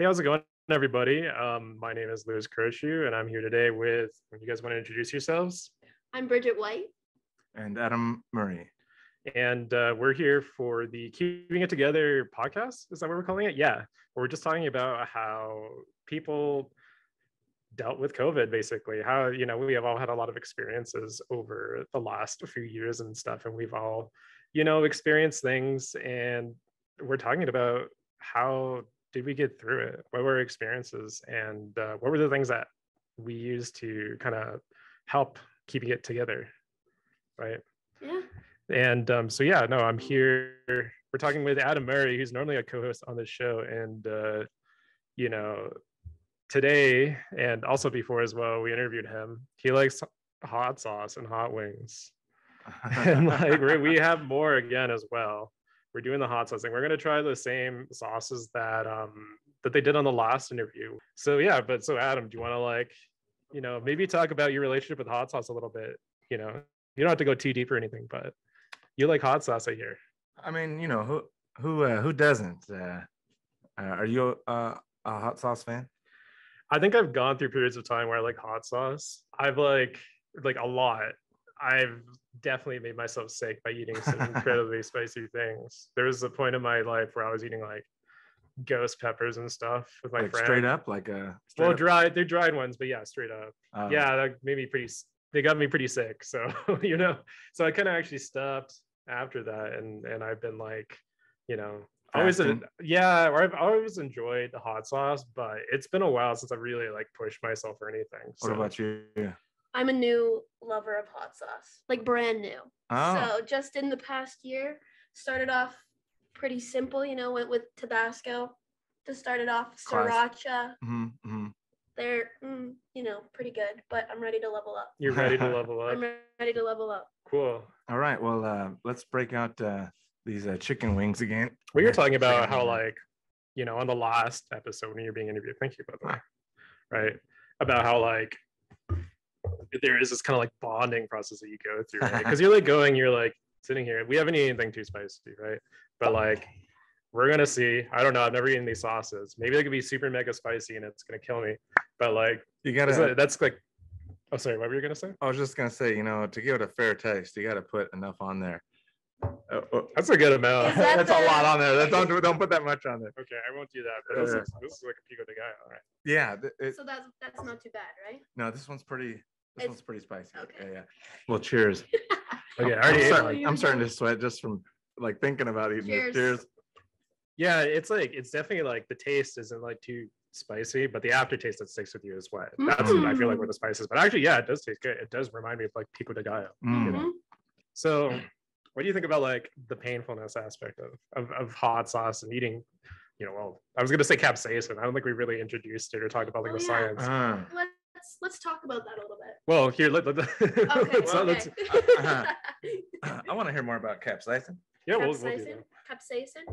Hey, how's it going, everybody? My name is Louis Kirshu, and I'm here today with, you guys want to introduce yourselves? I'm Bridget White. And Adam Murray. And we're here for the Keeping It Together podcast. Is that what we're calling it? Yeah. We're just talking about how people dealt with COVID, basically. How, we have all had a lot of experiences over the last few years and stuff, and we've all, experienced things. And we're talking about how did we get through it? What were our experiences? And what were the things that we used to kind of help keeping it together? Right. Yeah. And I'm here. We're talking with Adam Murray, who's normally a co-host on this show. And, today and also before as well, we interviewed him. He likes hot sauce and hot wings. And we have more again as well. We're doing the hot sauce thing. We're going to try the same sauces that they did on the last interview. So Adam, do you want to maybe talk about your relationship with hot sauce a little bit? You don't have to go too deep or anything, but you like hot sauce, I hear. I mean, who doesn't? Are you a hot sauce fan? I think I've gone through periods of time where I like hot sauce. I've like a lot. I've definitely made myself sick by eating some incredibly spicy things. There was a point in my life where I was eating like ghost peppers and stuff with my friend. Straight up, dried. They're dried ones, but yeah, straight up. Yeah, that made me they got me pretty sick. So so I kind of actually stopped after that, and I've been like, I've always enjoyed the hot sauce, but it's been a while since I've really like pushed myself or anything. What about you? I'm a new lover of hot sauce, like brand new. Oh. So just in the past year, started off pretty simple, went with Tabasco to start it off, Sriracha. Mm-hmm. They're, pretty good, but I'm ready to level up. You're ready to level up? I'm ready to level up. Cool. All right, well, let's break out these chicken wings again. We were talking about how on the last episode when you're being interviewed, thank you, by the way, right? About how there is this kind of like bonding process that you go through, right? Because you're like sitting here. We haven't eaten anything too spicy, right? But we're gonna see. I don't know. I've never eaten these sauces. Maybe they could be super mega spicy and it's gonna kill me. But you gotta. That's like. Oh, sorry. What were you gonna say? I was just gonna say, to give it a fair taste, you gotta put enough on there. That's a good amount. That's a lot on there. Don't put that much on there. Okay, I won't do that. But this is like a pico de gallo, right? Yeah. So that's not too bad, right? No, this one's pretty. This one's pretty spicy. Okay. Yeah. Well, cheers. Okay, I'm starting to sweat just from thinking about eating it. Cheers. Yeah, it's definitely the taste isn't too spicy, but the aftertaste that sticks with you is what that's I feel like where the spices. But actually, yeah, it does taste good. It does remind me of pico de gallo. So what do you think about the painfulness aspect of hot sauce and eating? I was gonna say capsaicin. I don't think we really introduced it or talked about the science. Let's talk about that a little bit. Well, here I want to hear more about capsaicin. Yeah, we'll do that. Capsaicin.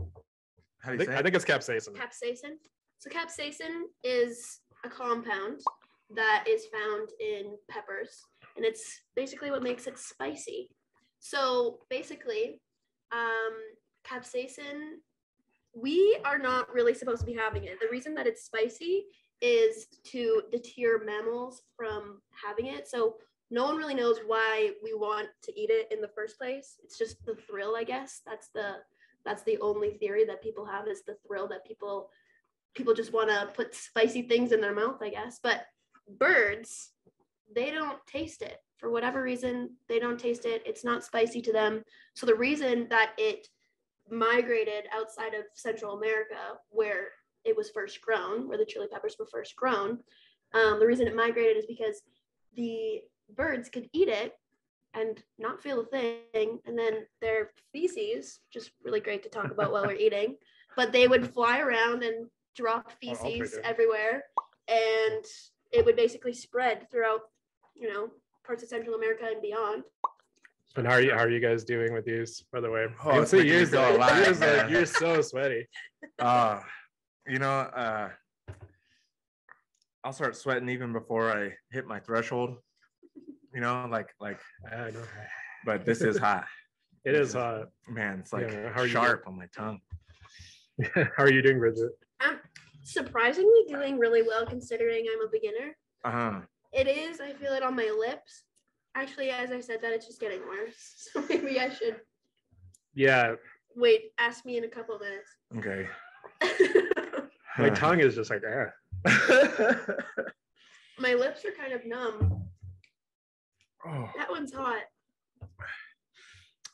How do you say it? I think it's capsaicin. Capsaicin. So capsaicin is a compound that is found in peppers, and it's basically what makes it spicy. So basically, capsaicin, we are not really supposed to be having it. The reason that it's spicy is to deter mammals from having it. So no one really knows why we want to eat it in the first place. It's just the thrill, I guess. That's the only theory that people have, is the thrill that people just want to put spicy things in their mouth, I guess. But birds, they don't taste it. For whatever reason, they don't taste it. It's not spicy to them. So the reason that it migrated outside of Central America, where it was first grown, where the chili peppers were first grown, the reason it migrated is because the birds could eat it and not feel a thing, and then their feces, just really great to talk about while we're eating, but they would fly around and drop feces everywhere, and it would basically spread throughout, parts of Central America and beyond. And how are you guys doing with these, by the way? Oh, it's you're so sweaty. I'll start sweating even before I hit my threshold. I know. But this is hot. It is hot. Man, it's sharp on my tongue. How are you doing, Bridget? surprisingly doing really well considering I'm a beginner. Uh-huh. It is, I feel it on my lips. Actually, as I said that, it's just getting worse. So maybe I should wait, ask me in a couple of minutes. Okay. My tongue is just like, My lips are kind of numb. Oh. That one's hot.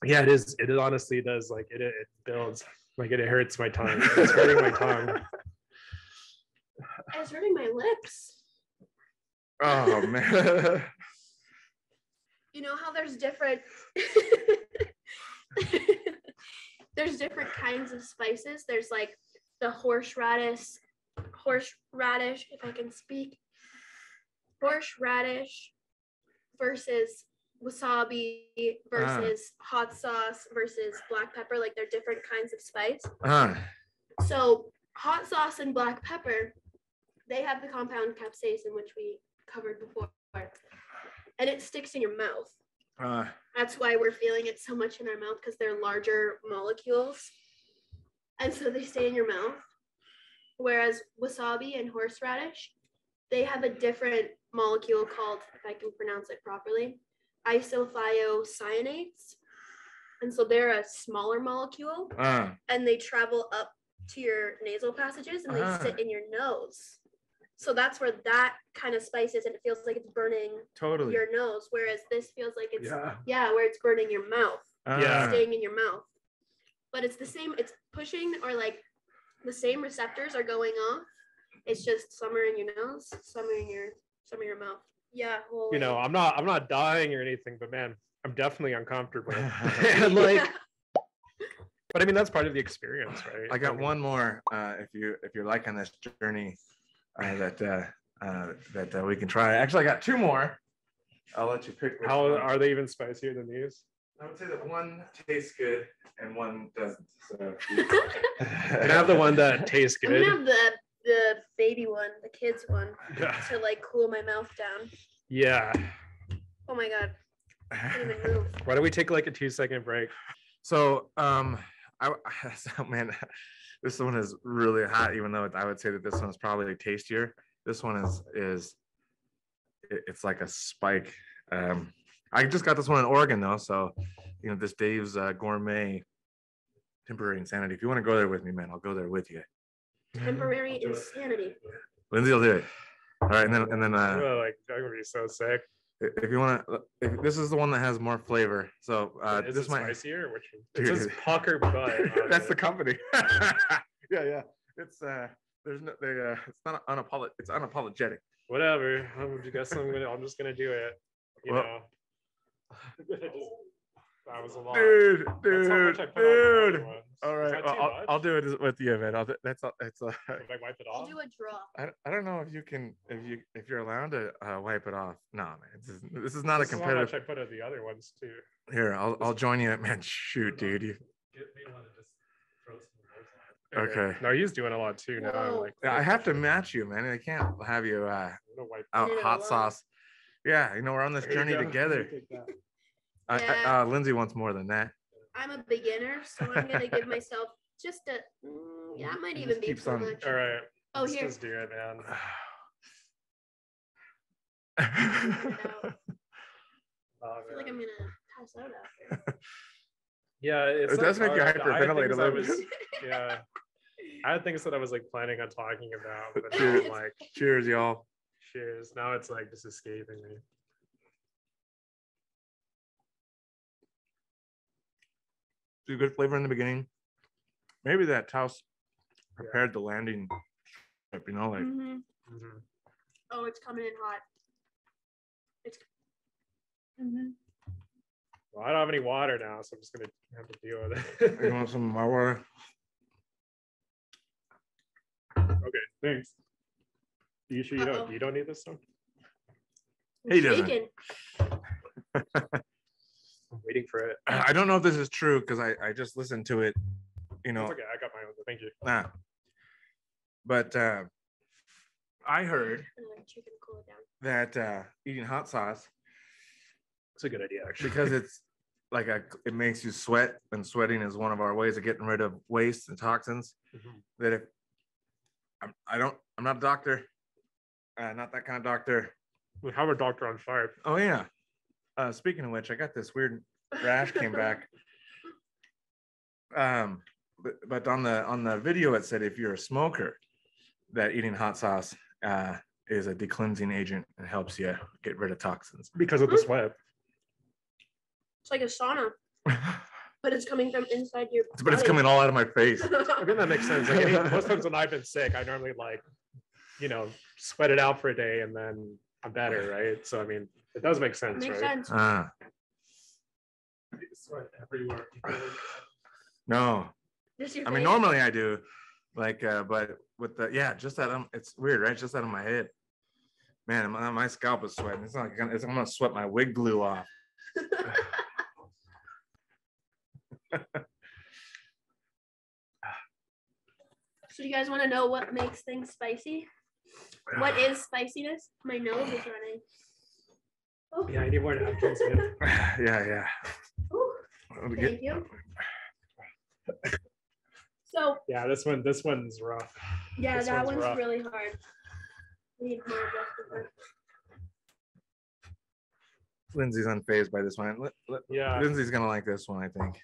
Yeah, it is. It honestly does. Like it builds. Like it hurts my tongue. It's hurting my tongue. It's hurting my lips. Oh man. You know how there's different kinds of spices. There's like the horseradish, if I can speak. Horseradish versus wasabi versus hot sauce versus black pepper. Like they're different kinds of spice. So hot sauce and black pepper, they have the compound capsaicin, which we covered before, and it sticks in your mouth. That's why we're feeling it so much in our mouth, because they're larger molecules, and so they stay in your mouth. Whereas wasabi and horseradish, they have a different molecule called, if I can pronounce it properly, isothiocyanates. And so they're a smaller molecule, and they travel up to your nasal passages, and they sit in your nose. So that's where that kind of spice is, and it feels like it's burning your nose, whereas this feels like it's where it's burning your mouth, staying in your mouth. But it's the same. It's pushing, or like the same receptors are going off. It's just some are in your nose, some are in your mouth. Yeah. Well, you know, I'm not dying or anything, but man, I'm definitely uncomfortable. And like, but I mean, that's part of the experience, right? I got one more. If you're liking this journey, that we can try. Actually, I got two more. I'll let you pick. How one. Are they even spicier than these? I would say that one tastes good and one doesn't. So I have the one that tastes good. I'm gonna have the baby one, the kids one, to like cool my mouth down. Yeah. Oh my god. I can't even move. Why don't we take like a 2-second break? So man, this one is really hot, even though I would say that this one is probably tastier. This one is it's like a spike. I just got this one in Oregon though, so you know, this Dave's Gourmet Temporary Insanity. If you want to go there with me, man, I'll go there with you. Temporary Insanity. Lindsay will do it. All right, and then like I'm gonna be so sick. If you want to, this is the one that has more flavor. So is this it might spicier? Which it says pucker butt. That's the company. yeah. It's there's no it's not it's unapologetic. Whatever. I'm just gonna do it. You know. That was a lot. Dude. All right, I'll do it with you, man. It's Can I wipe it off? Do a draw. I don't know if you can, if you're allowed to wipe it off. No, man, this is not a competitive. How much I put in the other ones too. Here, I'll join you, man. Shoot, dude. You. Okay. No, he's doing a lot too now. Like, I have to match you, man. I can't have you out hot sauce. Yeah, you know, we're on this journey together. Lindsay wants more than that. I'm a beginner, so I'm gonna give myself just a. It might even be too much. All right. Oh, here. Just do it, man. I feel like I'm gonna pass out after. Yeah, it does make you hyperventilate a little bit. Yeah, I had things that I was like planning on talking about, but cheers, now I'm like, cheers, y'all. Cheers. Now it's like just escaping me. It's a good flavor in the beginning. Maybe that Taos prepared the landing strip, you know, like. Oh, it's coming in hot. It's. Well, I don't have any water now, so I'm just gonna have to deal with it. You want some of my water? Okay, thanks. Are you sure you don't need this stuff? He doesn't. I'm waiting for it. I don't know if this is true because I just listened to it, you know. It's okay, I got my own. Thank you. But I heard that eating hot sauce. It's a good idea, actually. Because it's like it makes you sweat, and sweating is one of our ways of getting rid of waste and toxins. That if I'm not a doctor. Not that kind of doctor. We have a doctor on fire. Oh yeah. Speaking of which, I got this weird rash came back. But on the video it said if you're a smoker, that eating hot sauce is a decleansing agent and helps you get rid of toxins. Because of the sweat. It's like a sauna, but it's coming from inside your body. But it's coming all out of my face. I mean, that makes sense. Like, most times when I've been sick, I normally sweat it out for a day and then I'm better, right? So I mean, it does make sense, Makes right? sense. Sweat everywhere. Just No, your I mean face. normally I do, but with just that it's weird, right? Just out of my head. Man, my scalp is sweating. It's not like I'm gonna sweat my wig glue off. So do you guys want to know what makes things spicy? What is spiciness? My nose is running. Oh. Yeah, I need more napkins, man. Yeah. Ooh, thank you. So Yeah, this one's rough. yeah, This that one's one's rough. really hard. We need more adjustment. Lindsay's unfazed by this one. Yeah. Lindsay's gonna like this one, I think.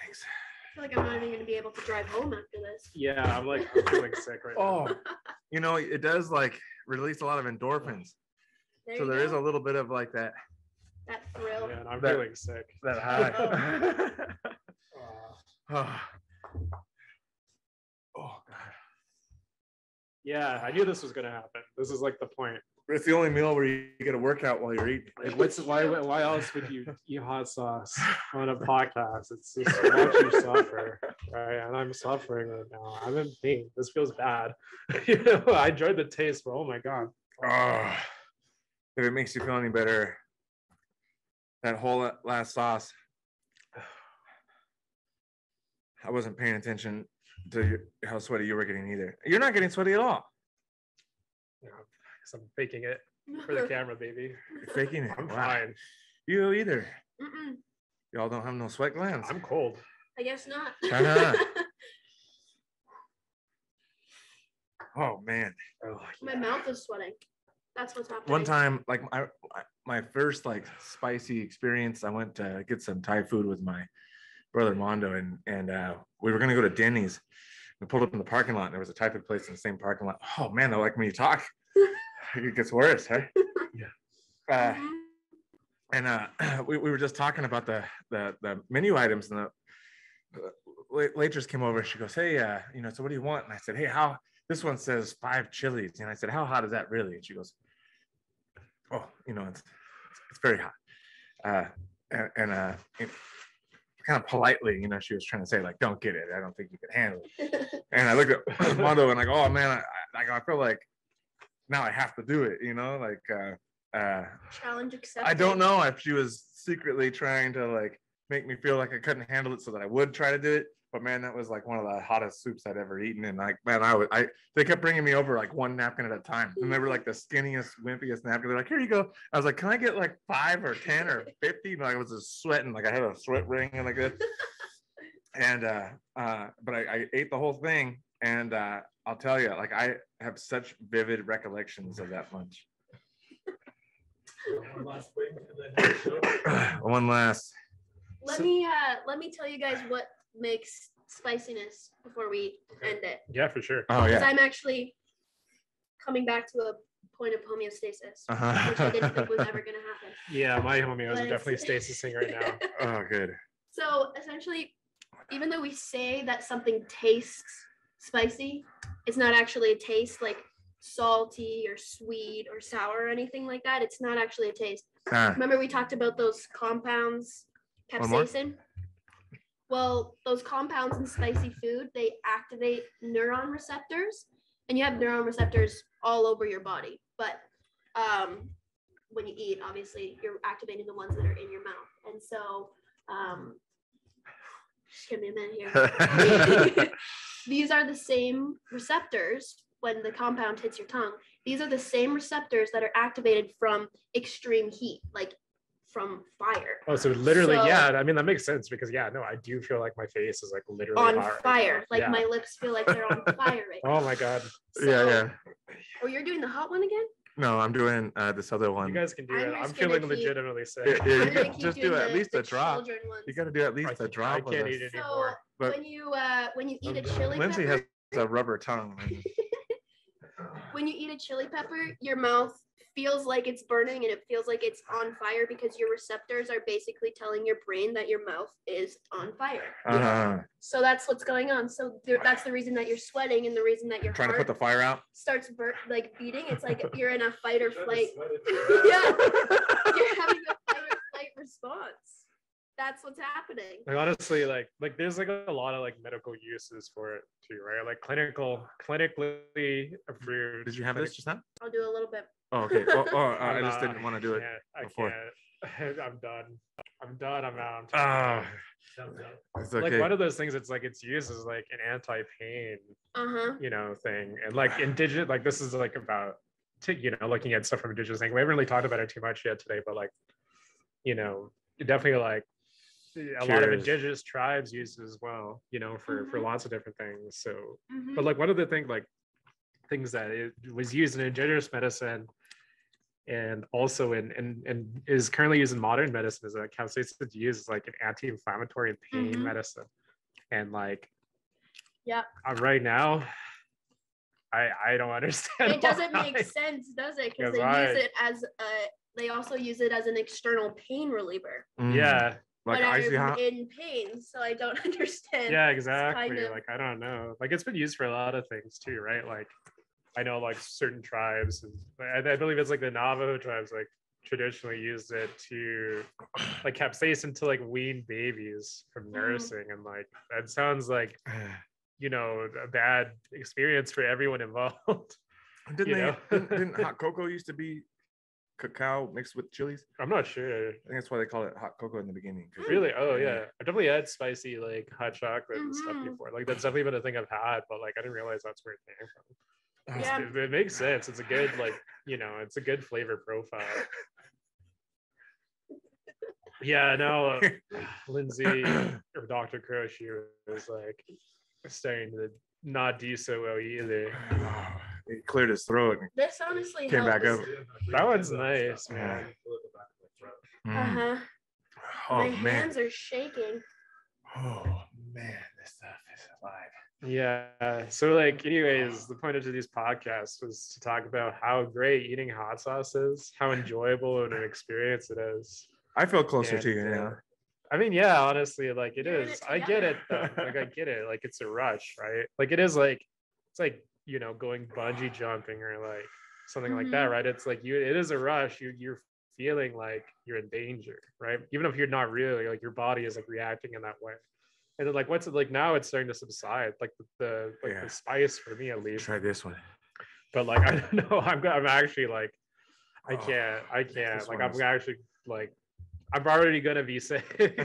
Thanks. I feel like I'm not even gonna be able to drive home after this. Yeah, I'm feeling sick right now. Oh, it does like release a lot of endorphins. So there is a little bit of like that thrill. Yeah, and I'm feeling sick. that high. Oh God. Yeah, I knew this was gonna happen. This is like the point. It's the only meal where you get a workout while you're eating. Like, why else would you eat hot sauce on a podcast? It's just watch you suffer, right? And I'm suffering right now. I'm in pain. This feels bad. I enjoyed the taste, but oh my God. Oh, if it makes you feel any better, that whole last sauce, I wasn't paying attention to how sweaty you were getting either. You're not getting sweaty at all. Yeah, I'm faking it for the camera, baby. You're faking it. I'm Wow. fine. You either. Mm-mm. Y'all don't have no sweat glands. I'm cold. I guess not. Oh man. Oh, My mouth is sweating. That's what's happening. One time, like my first like spicy experience, I went to get some Thai food with my brother Mondo, and we were gonna go to Denny's. We pulled up in the parking lot, and there was a Thai food place in the same parking lot. Oh man, I like when you talk. It gets worse, right? Yeah. And we were just talking about the menu items, and the waitress came over. She goes, "Hey, so what do you want?" And I said, "Hey, how this one says 5 chilies?" And I said, "How hot is that really?" And she goes, "Oh, it's very hot." And kind of politely, she was trying to say like, "Don't get it. I don't think you can handle it." And I looked at Mondo and like, "Oh man, I feel like now I have to do it." Challenge accepted. I don't know if she was secretly trying to like make me feel like I couldn't handle it so that I would try to do it. But man, that was like one of the hottest soups I'd ever eaten. And like, man, they kept bringing me over like one napkin at a time. And they were like the skinniest, wimpiest napkin. They're like, "Here you go." I was like, "Can I get like 5 or 10 or 50? And I was just sweating, like I had a sweat ring and like this. And but I ate the whole thing, and I'll tell you, like I have such vivid recollections of that lunch. One last wing and then One last. Let me tell you guys what makes spiciness before we end it. Yeah, for sure. Oh Because yeah. I'm actually coming back to a point of homeostasis, Uh-huh. which I didn't think was ever going to happen. Yeah, my homeos But are definitely stasising right now. Oh, good. So essentially, even though we say that something tastes spicy, it's not actually a taste like salty or sweet or sour or anything like that. It's not actually a taste. Remember we talked about those compounds, One more? capsaicin? Well, those compounds in spicy food, they activate neuron receptors, and you have neuron receptors all over your body. But when you eat, obviously, you're activating the ones that are in your mouth. And so, just give me a minute here. These are the same receptors when the compound hits your tongue. These are the same receptors that are activated from extreme heat, like from fire. Oh, so literally, So- yeah. I mean, that makes sense because yeah, no, I do feel like my face is like literally On hot right fire. now. Like Yeah. my lips feel like they're on fire right now. Oh my god. So, Yeah. Oh, you're doing the hot one again? No, I'm doing this other one. You guys can do I'm it. just I'm gonna feeling keep- legitimately sick. Yeah, I'm you gonna can keep just do doing at least the a drop. children ones. You got to do at least a drop. I of can't this. eat So anymore. But- when you eat a chili Lindsay pepper, has a rubber tongue. when you eat a chili pepper, your mouth feels like it's burning and it feels like it's on fire because your receptors are basically telling your brain that your mouth is on fire. So that's what's going on. So that's the reason that you're sweating and the reason that your Trying to heart put the fire out. starts beating. It's like you're in a fight or flight. Yeah, you're having a fight or flight response. That's what's happening. Like honestly, like there's like a lot of like medical uses for it too, right? Like clinically approved. Did you have this just now? I'll do a little bit. Oh, okay. I I'm just not- didn't want to do it. I before. can't. I'm done. I'm out. Ah, it's okay. Like one of those things, it's like it's used as like an anti-pain, thing, and like indigenous, like this is like about, looking at stuff from indigenous thing. We haven't really talked about it too much yet today, but like, definitely like a lot of Cheers. indigenous tribes use it as well, for lots of different things. So, Mhm. but like one of the things that it was used in indigenous medicine and also in is currently used in modern medicine is that capsaicin is used as like an anti-inflammatory and pain Mhm. medicine. And like, Yeah. right now, I don't understand. It doesn't why. make sense, does it? Because Because they use it as they also use it as an external pain reliever. Yeah, Like but icy I'm hot. in pain, so I don't understand. yeah, exactly. kind of- Like I don't know. Like it's been used for a lot of things too, right? Like I know like certain tribes, and I believe it's like the Navajo tribes, like traditionally used it to like capsaicin to like wean babies from nursing, and like that sounds like a bad experience for everyone involved. Didn't hot cocoa used to be cacao mixed with chilies? I'm not sure. I think that's why they call it hot cocoa in the beginning. 'cause- Really? Oh yeah. I definitely had spicy like hot chocolate and stuff Mhm. before. Like that's definitely been a thing I've had, but like I didn't realize that's where it came from. Yeah. It makes sense. It's a good like, it's a good flavor profile. Yeah, no, Lindsay or Dr. Crow, she was like starting to not do so well either. He cleared his throat and This honestly came back helps. up. That one's nice, man. Uh-huh. Oh My man. hands are shaking. Oh man, this stuff is alive. Yeah. So like anyways, the point of these podcasts was to talk about how great eating hot sauce is, how enjoyable of an experience it is. I feel closer And, to you now. I mean, yeah, honestly, like it You're in is. it I get it together. though. Like I get it. Like it's a rush, right? Like it is like it's like, going bungee jumping or like something like that, Mhm. right? It's like it is a rush. You're feeling like you're in danger, right? Even if you're not really, like your body is like reacting in that way. And then like what's it like now it's starting to subside, like the spice for me at least. Try this one. But like I don't know, I'm actually like I Oh, can't this like one I'm is- actually like I'm already gonna be sick. Like,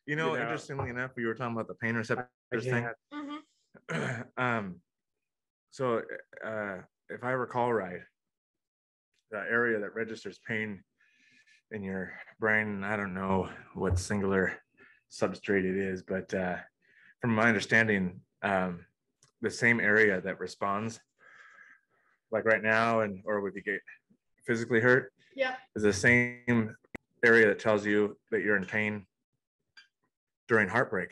Interestingly enough, we were talking about the pain I receptors thing. can't. Mhm. So if I recall right, the area that registers pain in your brain, I don't know what singular substrate it is, but from my understanding, the same area that responds, like right now, or would you get physically hurt, Yeah. is the same area that tells you that you're in pain during heartbreak.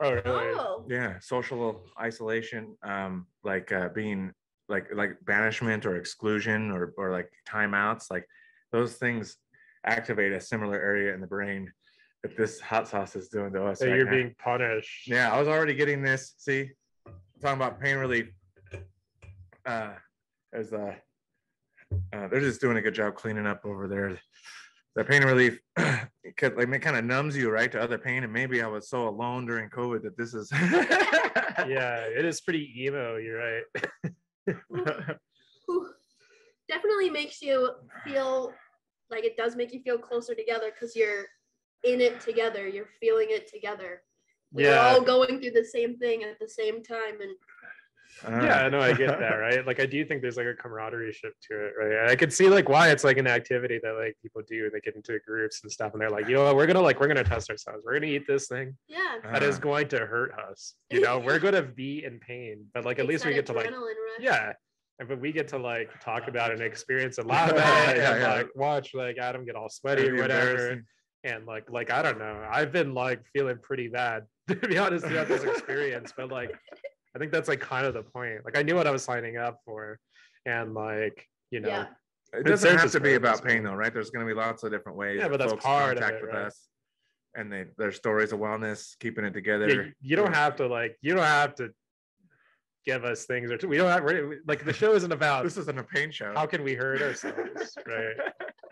Oh really? Oh. Yeah, social isolation, being like banishment or exclusion or like timeouts, like those things activate a similar area in the brain that this hot sauce is doing to us. So right you're now. being punished. Yeah, I was already getting this. See, talking about pain relief. They're just doing a good job cleaning up over there. The pain relief, it kind of numbs you right to other pain, and maybe I was so alone during COVID that this is. Yeah, it is pretty emo. You're right. Whew. Definitely makes you feel like it does make you feel closer together because you're in it together. You're feeling it together. We're Yeah. all going through the same thing at the same time, and Yeah, no, I get that, right? Like I do think there's like a camaraderie ship to it, right? And I could see like why it's like an activity that like people do. They get into groups and stuff, and they're like, you know what, we're gonna test ourselves. We're gonna eat this thing Yeah. that is going to hurt us. You know, we're gonna be in pain, but like at least we get to like, adrenaline rush. yeah. But we get to like talk about it and experience and laugh at it and like watch like Adam get all sweaty or whatever. And like I don't know, I've been like feeling pretty bad to be honest throughout this experience, but like I think that's like kind of the point. Like I knew what I was signing up for, and like you know, Yeah. It doesn't have to be about pain though, right? There's going to be lots of different ways. Yeah, but that's folks part of contact it, with right? us, and their stories of wellness, keeping it together. Yeah, you don't have to like you don't have to give us things or we don't have like the show isn't about this isn't a pain show. How can we hurt ourselves, right?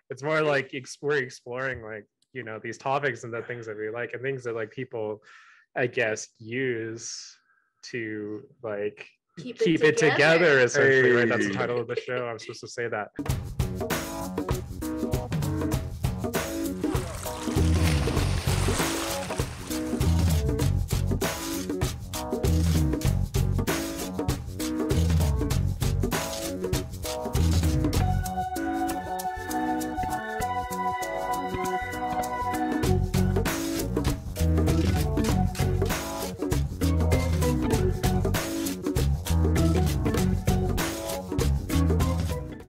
It's more like we're exploring like you know these topics and the things that we like and things that like people I guess use to like keep it together essentially, right? That's the title of the show. I'm supposed to say that.